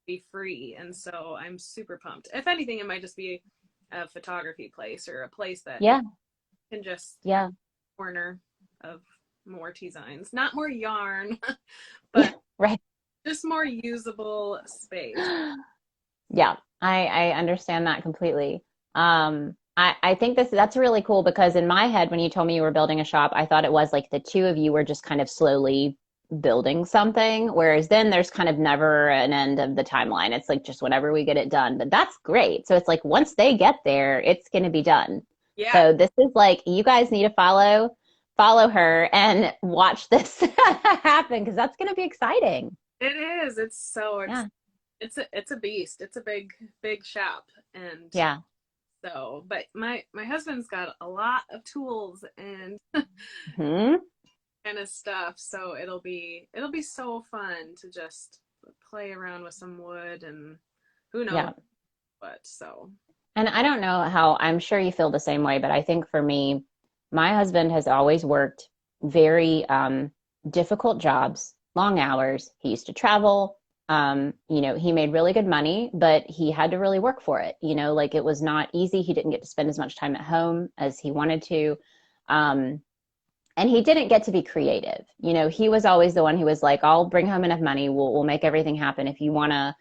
be free. And so I'm super pumped. If anything, it might just be a photography place or a place that Yeah. can just Yeah. corner of more Tzigns, not more yarn, but Right. just more usable space. Yeah, I understand that completely. I think that's really cool because in my head, when you told me you were building a shop, I thought it was like the two of you were just kind of slowly building something, whereas then there's kind of never an end of the timeline. It's like just whenever we get it done. But that's great. So it's like once they get there, it's going to be done. Yeah, So this is like you guys need to follow her and watch this happen because that's going to be exciting. it is. It's so Yeah. it's a beast. It's a big shop, and Yeah. so, but my husband's got a lot of tools and Hmm. kind of stuff, so it'll be so fun to just play around with some wood and who knows Yeah. what. So And I don't know how, I'm sure you feel the same way, but I think for me, my husband has always worked very difficult jobs, long hours. He used to travel. You know, he made really good money, but he had to really work for it. You know, like it was not easy. He didn't get to spend as much time at home as he wanted to. And he didn't get to be creative. You know, he was always the one who was like, I'll bring home enough money. We'll make everything happen. If you want to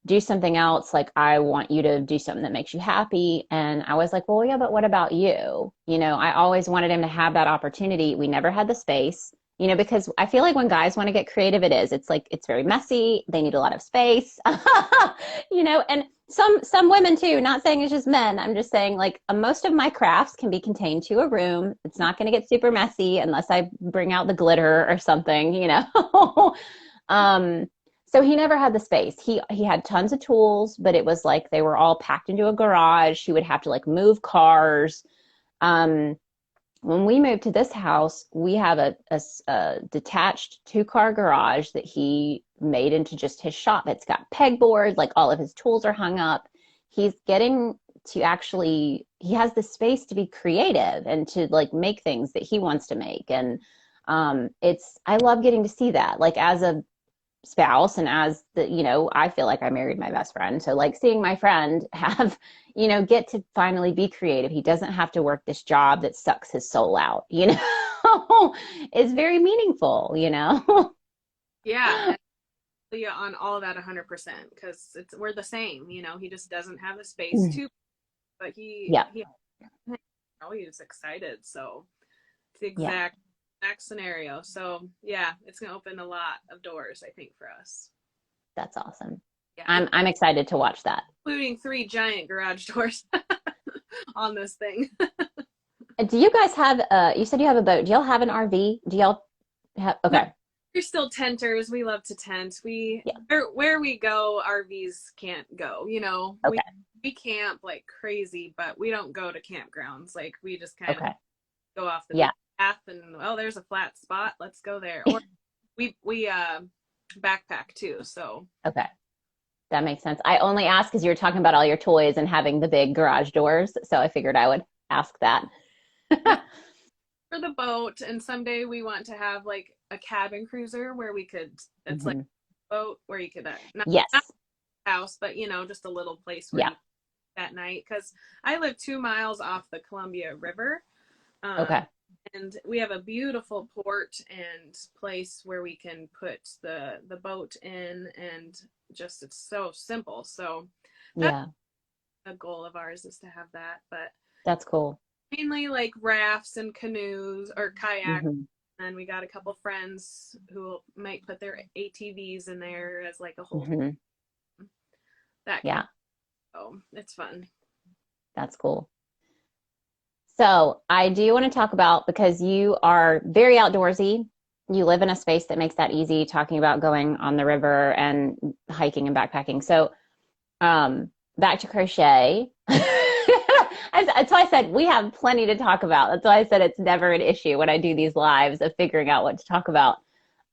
do something else, like I want you to do something that makes you happy. And I was like, well, yeah, but what about you? You know, I always wanted him to have that opportunity. We never had the space, you know, because I feel like when guys want to get creative, it's like, it's very messy. They need a lot of space, you know, and some women too, not saying it's just men. I'm just saying like most of my crafts can be contained to a room. It's not going to get super messy unless I bring out the glitter or something, you know. um, so he never had the space. He had tons of tools, but it was like they were all packed into a garage. He would have to like move cars. Um, when we moved to this house, we have a detached 2-car garage that he made into just his shop. It's got pegboard, like all of his tools are hung up. He's getting to actually, he has the space to be creative and to like make things that he wants to make. And I love getting to see that. Like as a spouse and as the, you know, I feel like I married my best friend. So like seeing my friend have, you know, get to finally be creative. He doesn't have to work this job that sucks his soul out, you know, is very meaningful, you know? Yeah. And on all of that 100% because we're the same, you know, he just doesn't have the space to, but Yeah. you know, he's excited. So it's the Yeah. exact scenario. So yeah, it's gonna open a lot of doors, I think, for us. That's awesome. Yeah, I'm excited to watch that. including 3 giant garage doors on this thing. Do you guys have you said you have a boat. Do y'all have an RV? Do y'all have No, okay. we're still tenters. We love to tent. Yeah. Where we go, RVs can't go. You know, Okay. we camp like crazy, but we don't go to campgrounds. Like we just kind of Okay. go off the Yeah. beaten path and well, there's a flat spot. Let's go there. Or we backpack too. So Okay. That makes sense. I only asked because you were talking about all your toys and having the big garage doors. So I figured I would ask that. no, for the boat, and someday we want to have like a cabin cruiser where we could. It's like Mm-hmm. a boat where you could not Yes. a house, but you know, just a little place where Yeah. you at night. Because I live 2 miles off the Columbia River, um, Okay. and we have a beautiful port and place where we can put the boat in, and just it's so simple. So that's Yeah. a goal of ours is to have that, but That's cool. mainly like rafts and canoes or kayaks. Mm-hmm. And we got a couple friends who might put their ATVs in there as like a whole Mm-hmm. that kind Yeah. of, oh, it's fun. That's cool. So I do want to talk about because you are very outdoorsy. You live in a space that makes that easy, talking about going on the river and hiking and backpacking. So back to crochet. That's why I said we have plenty to talk about. That's why I said it's never an issue when I do these lives of figuring out what to talk about.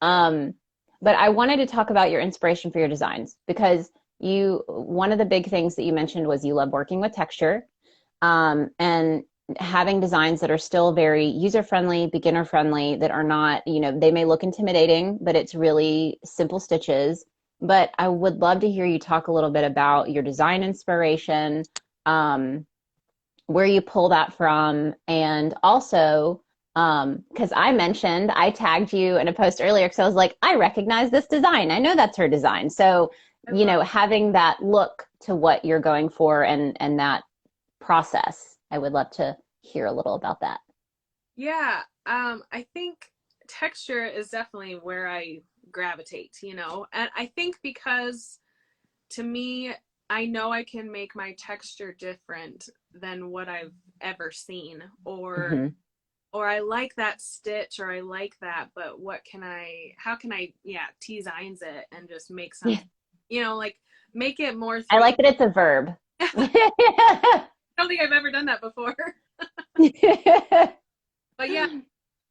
Um, but I wanted to talk about your inspiration for your designs because one of the big things that you mentioned was you love working with texture, and having designs that are still very user friendly, beginner friendly, that are not, you know, they may look intimidating, but it's really simple stitches. But I would love to hear you talk a little bit about your design inspiration, where you pull that from, and also because I tagged you in a post earlier because I was like, I recognize this design. I know that's her design. So, I you love know, having that look to what you're going for and that process, I would love to hear a little about that. Yeah, I think texture is definitely where I gravitate, you know, and I think because to me, I know I can make my texture different than what I've ever seen, Mm-hmm. or I like that stitch, or I like that, but how can I, yeah, Tzigns it and just make Yeah. something, you know, like make it more I three. like that it's a verb. I don't think I've ever done that before, but yeah,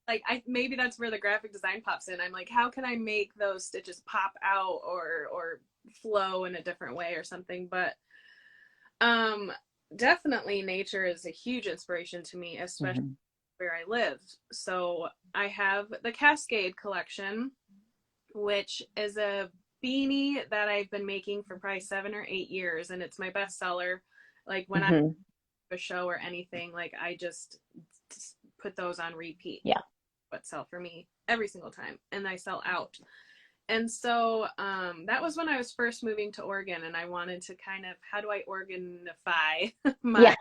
like I maybe that's where the graphic design pops in. I'm like, how can I make those stitches pop out or flow in a different way or something? But um definitely nature is a huge inspiration to me, especially Mm-hmm. where I live. So I have the Cascade collection, which is a beanie that I've been making for probably 7 or 8 years, and it's my best seller. Like when I Mm-hmm. have a show or anything, like I just put those on repeat. Yeah. But sell for me every single time, and I sell out. And so that was when I was first moving to Oregon, and I wanted to kind of, how do I organify my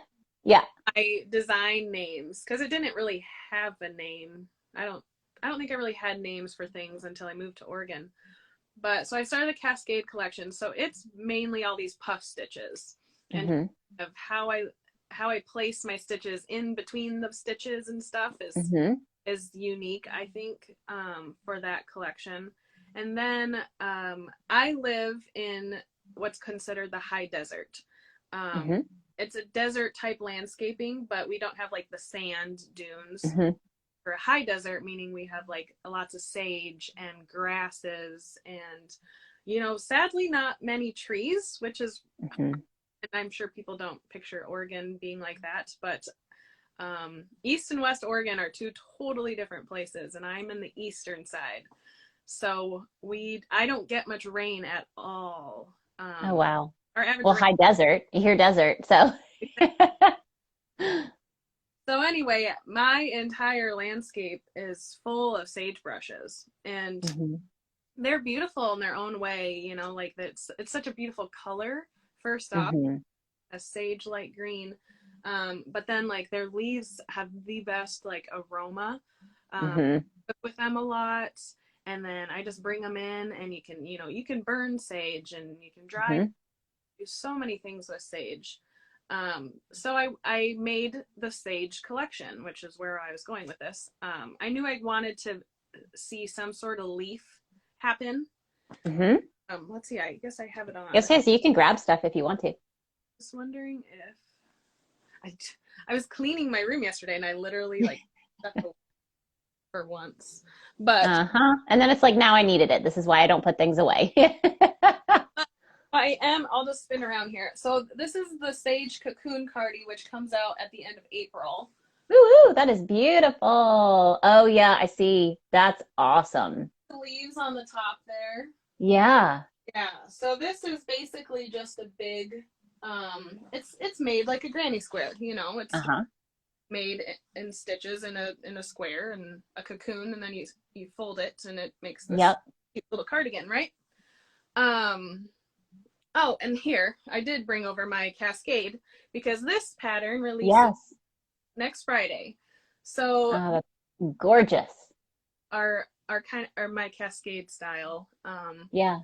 design names, because it didn't really have a name. I don't think I really had names for things until I moved to Oregon. But so I started the Cascade collection. So it's mainly all these puff stitches, and of how I place my stitches in between the stitches and stuff is unique, I think, for that collection. And then I live in what's considered the high desert. It's a desert type landscaping, but we don't have like the sand dunes. For a high desert, meaning we have like lots of sage and grasses and, you know, sadly not many trees, which is, and I'm sure people don't picture Oregon being like that, but East and West Oregon are two totally different places, and I'm in the eastern side. So I don't get much rain at all. Oh, wow. Our average Well, high desert, you hear desert, so. So anyway, my entire landscape is full of sagebrushes, and they're beautiful in their own way. You know, like it's such a beautiful color. First off, a sage light green, but then like their leaves have the best like aroma. Cook with them a lot, and then I just bring them in, and you can burn sage, and you can dry. Do so many things with sage. So I made the sage collection, which is where I was going with this. I knew I wanted to see some sort of leaf happen. Let's see, I guess I have it on. Yes, you can grab stuff if you want to. Just wondering if I was cleaning my room yesterday, and I literally like stuck away for once. But and then it's like, now I needed it. This is why I don't put things away. I'll just spin around here. So this is the Sage Cocoon Cardi, which comes out at the end of April. Ooh, that is beautiful. Oh yeah, I see. That's awesome. The leaves on the top there. Yeah. Yeah. So this is basically just a big, it's made like a granny square, you know, it's made in stitches in a square and a cocoon, and then you fold it and it makes this cute little cardigan, right? Oh, and here, I did bring over my Cascade, because this pattern releases next Friday. So that's gorgeous. Our my Cascade style. Yeah.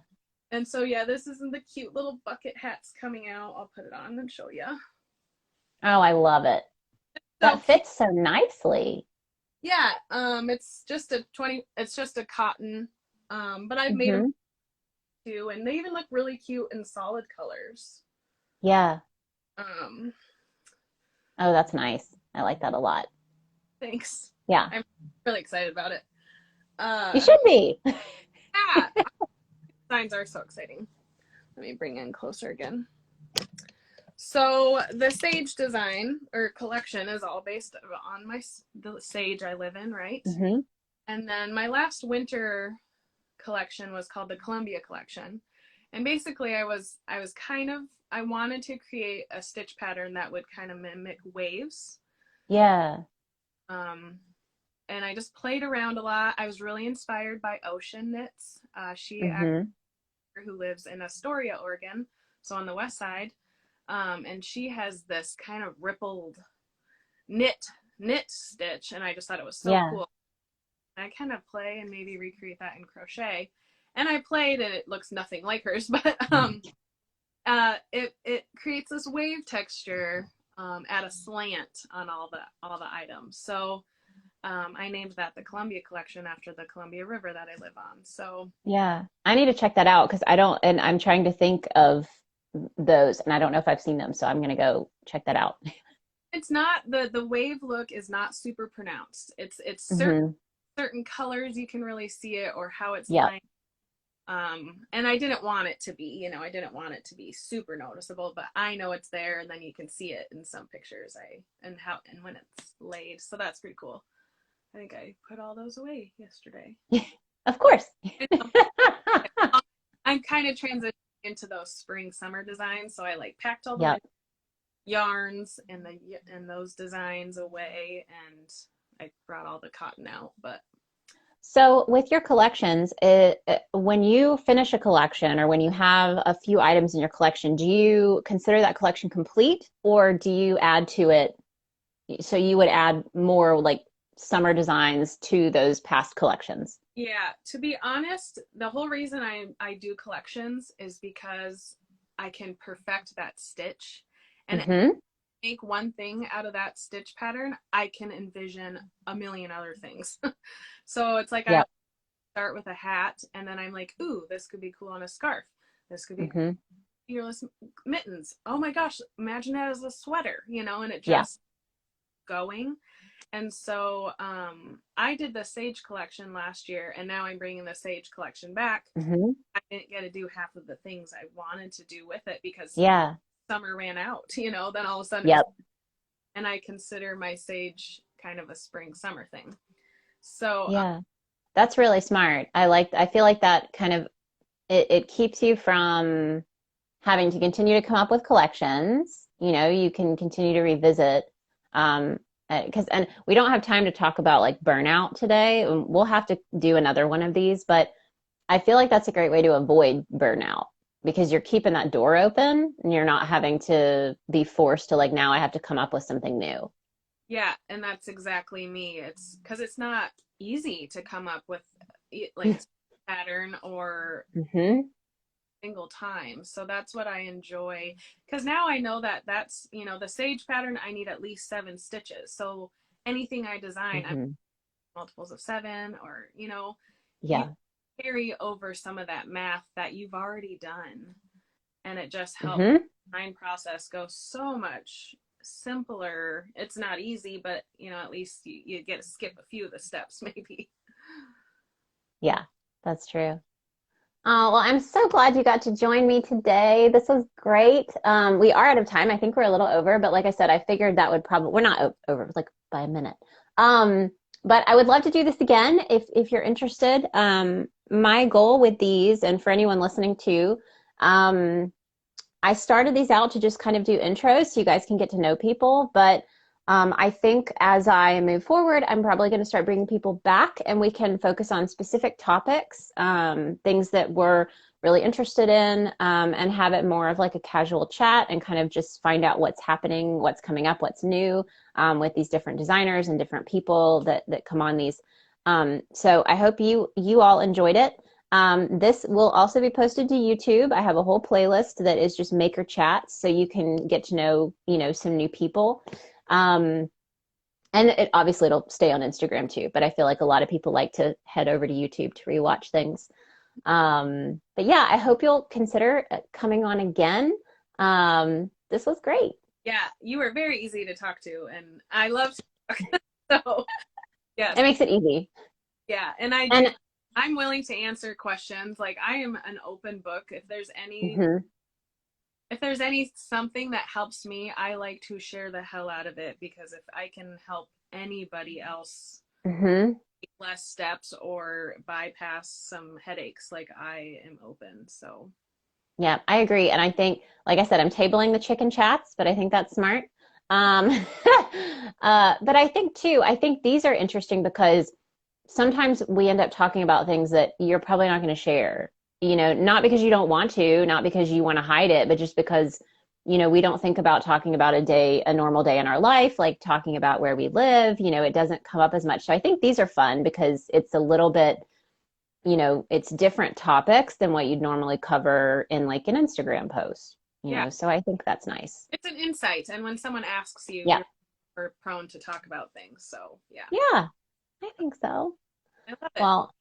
And so this is the cute little bucket hats coming out. I'll put it on and show you. Oh, I love it. That fits so nicely. Yeah. It's just a cotton. But I've made them too, and they even look really cute in solid colors. Yeah. Oh, that's nice. I like that a lot. Thanks. Yeah. I'm really excited about it. You should be. Yeah. Designs are so exciting. Let me bring in closer again. So the sage design or collection is all based on the sage I live in, right? And then my last winter collection was called the Columbia collection, and basically I wanted to create a stitch pattern that would kind of mimic waves. And I just played around a lot. I was really inspired by Ocean Knits. She who lives in Astoria, Oregon, so on the west side, and she has this kind of rippled knit stitch, and I just thought it was so cool. I kind of play and maybe recreate that in crochet, and I played, and it looks nothing like hers, but it creates this wave texture at a slant on all the items. So I named that the Columbia collection after the Columbia River that I live on. So yeah, I need to check that out, because I'm trying to think of those, and I don't know if I've seen them, so I'm gonna go check that out. It's not the wave look is not super pronounced. It's certain colors you can really see it, or how it's lined. And I didn't want it to be, I didn't want it to be super noticeable, but I know it's there, and then you can see it in some pictures and when it's laid. So that's pretty cool. I think I put all those away yesterday. Of course. I'm kind of transitioning into those spring summer designs, so I like packed all the yarns and those designs away, and I brought all the cotton out, but So with your collections, when you finish a collection or when you have a few items in your collection, do you consider that collection complete or do you add to it? So you would add more like summer designs to those past collections. yeah, to be honest, the whole reason I do collections is because I can perfect that stitch. And Mm-hmm. make one thing out of that stitch pattern, I can envision a million other things. So it's like I Yep. start with a hat and then I'm like, ooh, this could be cool on a scarf. This could be cool Mm-hmm. earless mittens. Oh my gosh, imagine that as a sweater, and it Yeah. just going. And so I did the Sage collection last year, and now I'm bringing the Sage collection back. Mm-hmm. I didn't get to do half of the things I wanted to do with it because Yeah. summer ran out, then all of a sudden it was, Yep. and I consider my Sage kind of a spring summer thing. So Yeah. That's really smart. I feel like that kind of it keeps you from having to continue to come up with collections. You can continue to revisit. And we don't have time to talk about like burnout today. We'll have to do another one of these, but I feel like that's a great way to avoid burnout because you're keeping that door open and you're not having to be forced to like, now I have to come up with something new. yeah, and that's exactly me. It's because it's not easy to come up with like a pattern or Mm-hmm. single time. So that's what I enjoy because now I know that that's, the Sage pattern, I need at least 7 stitches. So anything I design, I'm Mm-hmm. multiples of 7 or, you Yeah. carry over some of that math that you've already done. And it just helps Mm-hmm. the design process go so much simpler. It's not easy, but, at least you get to skip a few of the steps maybe. Yeah, that's true. Oh, well, I'm so glad you got to join me today. This was great. We are out of time. I think we're a little over, but like I said, I figured that would probably, we're not over, like by a minute. Um, but I would love to do this again if you're interested. My goal with these, and for anyone listening too, um, I started these out to just kind of do intros so you guys can get to know people. But I think as I move forward, I'm probably going to start bringing people back and we can focus on specific topics, things that we're really interested in, and have it more of like a casual chat and kind of just find out what's happening, what's coming up, what's new with these different designers and different people that come on these. So I hope you all enjoyed it. This will also be posted to YouTube. I have a whole playlist that is just maker chats, so you can get to know, some new people. Um, and it'll stay on Instagram too, but I feel like a lot of people like to head over to YouTube to rewatch things. But yeah, I hope you'll consider coming on again. This was great. Yeah, you were very easy to talk to, and I love to talk. So, yes, It makes it easy. yeah, and And I'm willing to answer questions. Like I am an open book. mhm, If there's any something that helps me, I like to share the hell out of it because if I can help anybody else mhm. take less steps or bypass some headaches, like I am open. So, Yeah, I agree. And I think, like I said, I'm tabling the chicken chats, but I think that's smart. Um, but I think too, I think these are interesting because sometimes we end up talking about things that you're probably not going to share, not because you don't want to, not because you want to hide it, but just because, we don't think about talking about a normal day in our life, like talking about where we live, it doesn't come up as much. So I think these are fun because it's a little bit, it's different topics than what you'd normally cover in like an Instagram post, yeah, so I think that's nice. it's an insight. And when someone asks you, Yeah. you're more prone to talk about things. So, yeah, Yeah, I think so. I love it. Well,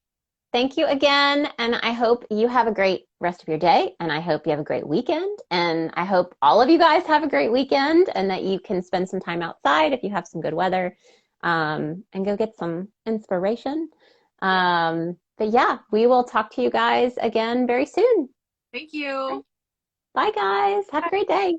thank you again. And I hope you have a great rest of your day. And I hope you have a great weekend. And I hope all of you guys have a great weekend and that you can spend some time outside if you have some good weather, and go get some inspiration. Yeah. But yeah, we will talk to you guys again very soon. Thank you. Bye, guys. Have a great day.